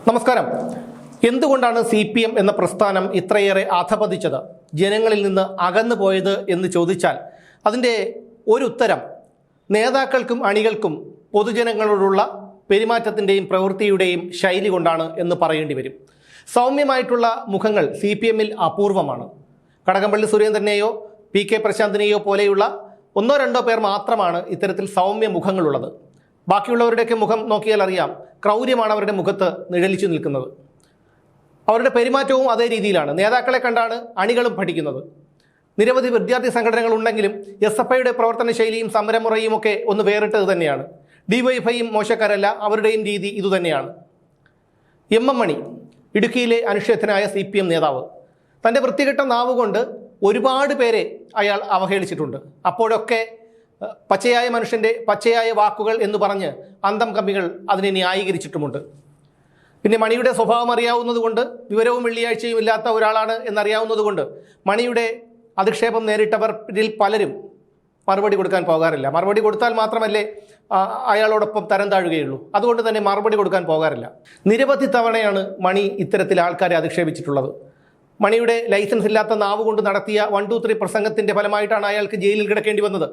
നമസ്കാരം. എന്തുകൊണ്ടാണ് CPM എന്ന പ്രസ്ഥാനം ഇത്രയേറെ അധപതിച്ചത്, ജനങ്ങളിൽ നിന്ന് അകന്നു പോയത് എന്ന് ചോദിച്ചാൽ അതിൻ്റെ ഒരു ഉത്തരം നേതാക്കൾക്കും അണികൾക്കും പൊതുജനങ്ങളോടുള്ള പെരുമാറ്റത്തിൻ്റെയും പ്രവൃത്തിയുടെയും ശൈലി കൊണ്ടാണ് എന്ന് പറയേണ്ടി വരും. സൗമ്യമായിട്ടുള്ള മുഖങ്ങൾ CPMൽ അപൂർവമാണ്. കടകംപള്ളി സുരേന്ദ്രനെയോ PK പ്രശാന്തിനെയോ പോലെയുള്ള ഒന്നോ രണ്ടോ പേർ മാത്രമാണ് ഇത്തരത്തിൽ സൗമ്യ മുഖങ്ങളുള്ളത്. ബാക്കിയുള്ളവരുടെയൊക്കെ മുഖം നോക്കിയാൽ അറിയാം, ക്രൗര്യമാണ് അവരുടെ മുഖത്ത് നിഴലിച്ചു നിൽക്കുന്നത്. അവരുടെ പെരുമാറ്റവും അതേ രീതിയിലാണ്. നേതാക്കളെ കണ്ടാണ് അണികളും പഠിക്കുന്നത്. നിരവധി വിദ്യാർത്ഥി സംഘടനകൾ ഉണ്ടെങ്കിലും SFIയുടെ പ്രവർത്തന ശൈലിയും സമരമുറയും ഒക്കെ ഒന്ന് വേറിട്ടത് തന്നെയാണ്. DYFIയും മോശക്കാരല്ല, അവരുടെയും രീതി ഇതുതന്നെയാണ്. MM മണി, ഇടുക്കിയിലെ അനുഷ്ഠേയനായ CPM നേതാവ്, തൻ്റെ വൃത്തികെട്ട നാവുകൊണ്ട് ഒരുപാട് പേരെ അയാൾ അവഹേളിച്ചിട്ടുണ്ട്. അപ്പോഴൊക്കെ പച്ചയായ മനുഷ്യൻ്റെ പച്ചയായ വാക്കുകൾ എന്ന് പറഞ്ഞ് അന്തം കമ്പികൾ അതിനെ ന്യായീകരിച്ചിട്ടുമുണ്ട്. പിന്നെ മണിയുടെ സ്വഭാവം അറിയാവുന്നതുകൊണ്ട്, വിവരവും വെള്ളിയാഴ്ചയും ഇല്ലാത്ത ഒരാളാണ് എന്നറിയാവുന്നതുകൊണ്ട് മണിയുടെ അധിക്ഷേപം നേരിട്ടവരിൽ പലരും മറുപടി കൊടുക്കാൻ പോകാറില്ല. മറുപടി കൊടുത്താൽ മാത്രമല്ലേ അയാളോടൊപ്പം തരം താഴുകയുള്ളൂ. അതുകൊണ്ട് തന്നെ മറുപടി കൊടുക്കാൻ പോകാറില്ല. നിരവധി തവണയാണ് മണി ഇത്തരത്തിൽ ആൾക്കാരെ അധിക്ഷേപിച്ചിട്ടുള്ളത്. മണിയുടെ ലൈസൻസ് ഇല്ലാത്ത നാവ് കൊണ്ട് നടത്തിയ 1, 2, 3 പ്രസംഗത്തിൻ്റെ ഫലമായിട്ടാണ് അയാൾക്ക് ജയിലിൽ കിടക്കേണ്ടി വന്നത്.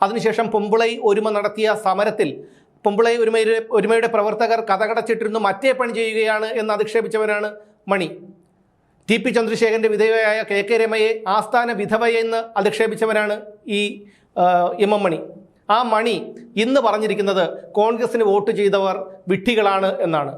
അതിനുശേഷം പൊമ്പിളൈ ഒരുമ നടത്തിയ സമരത്തിൽ പൊമ്പിളൈ ഒരുമയുടെ പ്രവർത്തകർ കഥകടച്ചിട്ടിരുന്നു മറ്റേ പണി ചെയ്യുകയാണ് എന്ന് അധിക്ഷേപിച്ചവരാണ് മണി. TP ചന്ദ്രശേഖരൻ്റെ വിധവയായ KK രമയെ ആസ്ഥാന വിധവയെന്ന് അധിക്ഷേപിച്ചവരാണ് ഈ MM മണി. ആ മണി ഇന്ന് പറഞ്ഞിരിക്കുന്നത് കോൺഗ്രസിന് വോട്ട് ചെയ്തവർ വിഡ്ഢികളാണ് എന്നാണ്.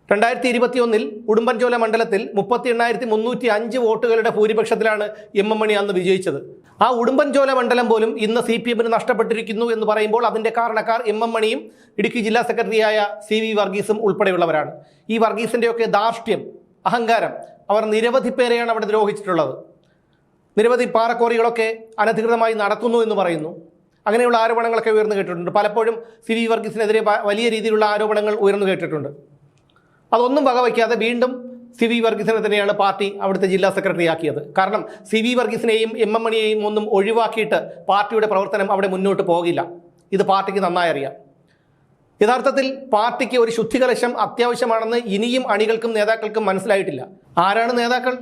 2021 ഉടുമ്പൻചോല മണ്ഡലത്തിൽ 38,305 വോട്ടുകളുടെ ഭൂരിപക്ഷത്തിലാണ് MM മണി അന്ന് വിജയിച്ചത്. ആ ഉടുമ്പൻചോല മണ്ഡലം പോലും ഇന്ന് CPMന് നഷ്ടപ്പെട്ടിരിക്കുന്നു എന്ന് പറയുമ്പോൾ അതിൻ്റെ കാരണക്കാർ MM മണിയും ഇടുക്കി ജില്ലാ സെക്രട്ടറിയായ CV വർഗീസും ഉൾപ്പെടെയുള്ളവരാണ്. ഈ വർഗീസിൻ്റെയൊക്കെ ധാർഷ്ട്യം, അഹങ്കാരം, അവർ നിരവധി പേരെയാണ് അവിടെ ദ്രോഹിച്ചിട്ടുള്ളത്. നിരവധി പാറക്കോറികളൊക്കെ അനധികൃതമായി നടത്തുന്നു എന്ന് പറയുന്നു. അങ്ങനെയുള്ള ആരോപണങ്ങളൊക്കെ ഉയർന്നു കേട്ടിട്ടുണ്ട്. പലപ്പോഴും CV വർഗീസിനെതിരെ വലിയ രീതിയിലുള്ള ആരോപണങ്ങൾ ഉയർന്നു കേട്ടിട്ടുണ്ട്. അതൊന്നും വകവയ്ക്കാതെ വീണ്ടും CV വർഗീസിനെ തന്നെയാണ് പാർട്ടി അവിടുത്തെ ജില്ലാ സെക്രട്ടറി ആക്കിയത്. കാരണം CV വർഗീസിനെയും MM മണിയെയും ഒന്നും ഒഴിവാക്കിയിട്ട് പാർട്ടിയുടെ പ്രവർത്തനം അവിടെ മുന്നോട്ട് പോകില്ല. ഇത് പാർട്ടിക്ക് നന്നായി അറിയാം. യഥാർത്ഥത്തിൽ പാർട്ടിക്ക് ഒരു ശുദ്ധികലശം അത്യാവശ്യമാണെന്ന് ഇനിയും അണികൾക്കും നേതാക്കൾക്കും മനസ്സിലായിട്ടില്ല. ആരാണ് നേതാക്കൾ?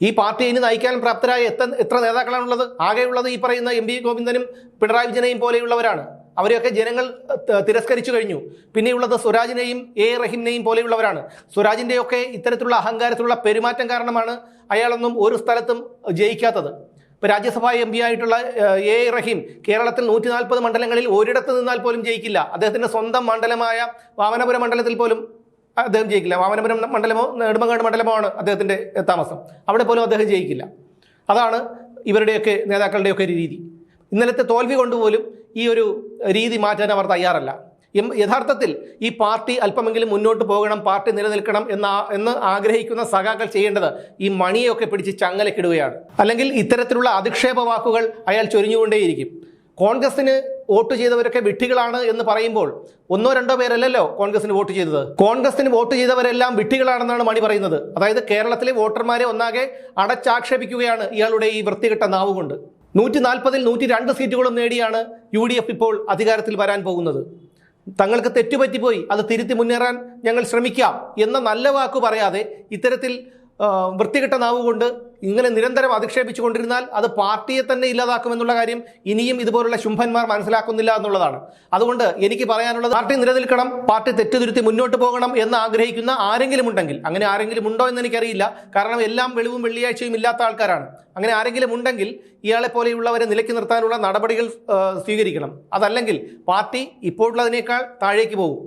ഈ പാർട്ടിയെ ഇനി നയിക്കാൻ പ്രാപ്തരായ എത്ര നേതാക്കളാണുള്ളത്? ആകെയുള്ളത് ഈ പറയുന്ന MV ഗോവിന്ദനും പിണറായി വിജയനെയും പോലെയുള്ളവരാണ്. അവരെയൊക്കെ ജനങ്ങൾ തിരസ്കരിച്ചു കഴിഞ്ഞു. പിന്നെയുള്ളത് സ്വരാജിനെയും റഹീമിനെയും പോലെയുള്ളവരാണ്. സ്വരാജിൻ്റെയൊക്കെ ഇത്തരത്തിലുള്ള അഹങ്കാരത്തിലുള്ള പെരുമാറ്റം കാരണമാണ് അയാളൊന്നും ഒരു സ്ഥലത്തും ജയിക്കാത്തത്. ഇപ്പോൾ രാജ്യസഭാ MP ആയിട്ടുള്ള റഹീം കേരളത്തിൽ 140 മണ്ഡലങ്ങളിൽ ഒരിടത്ത് നിന്നാൽ പോലും ജയിക്കില്ല. അദ്ദേഹത്തിൻ്റെ സ്വന്തം മണ്ഡലമായ വാമനപുരം മണ്ഡലത്തിൽ പോലും അദ്ദേഹം ജയിക്കില്ല. വാമനപുരം മണ്ഡലമോ നെടുമങ്ങാട് മണ്ഡലമോ ആണ് അദ്ദേഹത്തിൻ്റെ താമസം. അവിടെ പോലും അദ്ദേഹം ജയിക്കില്ല. അതാണ് ഇവരുടെയൊക്കെ നേതാക്കളുടെയൊക്കെ ഒരു രീതി. ഇന്നലത്തെ തോൽവി കൊണ്ടുപോലും ഈ ഒരു രീതി മാറ്റാൻ അവർ തയ്യാറല്ല. യഥാർത്ഥത്തിൽ ഈ പാർട്ടി അല്പമെങ്കിലും മുന്നോട്ട് പോകണം, പാർട്ടി നിലനിൽക്കണം എന്ന് ആഗ്രഹിക്കുന്ന സഖാക്കൾ ചെയ്യേണ്ടത് ഈ മണിയൊക്കെ പിടിച്ച് ചങ്ങലക്കിടുകയാണ്. അല്ലെങ്കിൽ ഇത്തരത്തിലുള്ള അധിക്ഷേപ വാക്കുകൾ അയാൾ ചൊരിഞ്ഞുകൊണ്ടേയിരിക്കും. കോൺഗ്രസിന് വോട്ട് ചെയ്തവരൊക്കെ വിഡ്ഢികളാണ് എന്ന് പറയുമ്പോൾ 1, 2 പേരല്ലല്ലോ കോൺഗ്രസിന് വോട്ട് ചെയ്തത്. കോൺഗ്രസിന് വോട്ട് ചെയ്തവരെല്ലാം വിഡ്ഢികളാണെന്നാണ് മണി പറയുന്നത്. അതായത് കേരളത്തിലെ വോട്ടർമാരെ ഒന്നാകെ അടച്ചാക്ഷേപിക്കുകയാണ് ഇയാളുടെ ഈ വൃത്തികെട്ട നാവുകൊണ്ട്. 140-ൽ 102 സീറ്റുകളും നേടിയാണ് UDF ഇപ്പോൾ അധികാരത്തിൽ വരാൻ പോകുന്നത്. തങ്ങൾക്ക് തെറ്റുപറ്റിപ്പോയി, അത് തിരുത്തി മുന്നേറാൻ ഞങ്ങൾ ശ്രമിക്കാം എന്ന നല്ല വാക്കു പറയാതെ ഇത്തരത്തിൽ വൃത്തികെട്ട നാവുകൊണ്ട് ഇങ്ങനെ നിരന്തരം അധിക്ഷേപിച്ചു കൊണ്ടിരുന്നാൽ അത് പാർട്ടിയെ തന്നെ ഇല്ലാതാക്കുമെന്നുള്ള കാര്യം ഇനിയും ഇതുപോലുള്ള ശുംഭന്മാർ മനസ്സിലാക്കുന്നില്ല എന്നുള്ളതാണ്. അതുകൊണ്ട് എനിക്ക് പറയാനുള്ളത്, പാർട്ടി നിലനിൽക്കണം, പാർട്ടി തെറ്റുതിരുത്തി മുന്നോട്ട് പോകണം എന്ന് ആഗ്രഹിക്കുന്ന ആരെങ്കിലും ഉണ്ടെങ്കിൽ, അങ്ങനെ ആരെങ്കിലും ഉണ്ടോ എന്ന് എനിക്കറിയില്ല, കാരണം എല്ലാം വെളിവും വെള്ളിയാഴ്ചയും ഇല്ലാത്ത ആൾക്കാരാണ്. അങ്ങനെ ആരെങ്കിലും ഉണ്ടെങ്കിൽ ഇയാളെ പോലെയുള്ളവരെ നിലയ്ക്ക് നിർത്താനുള്ള നടപടികൾ സ്വീകരിക്കണം. അതല്ലെങ്കിൽ പാർട്ടി ഇപ്പോഴുള്ളതിനേക്കാൾ താഴേക്ക് പോകും.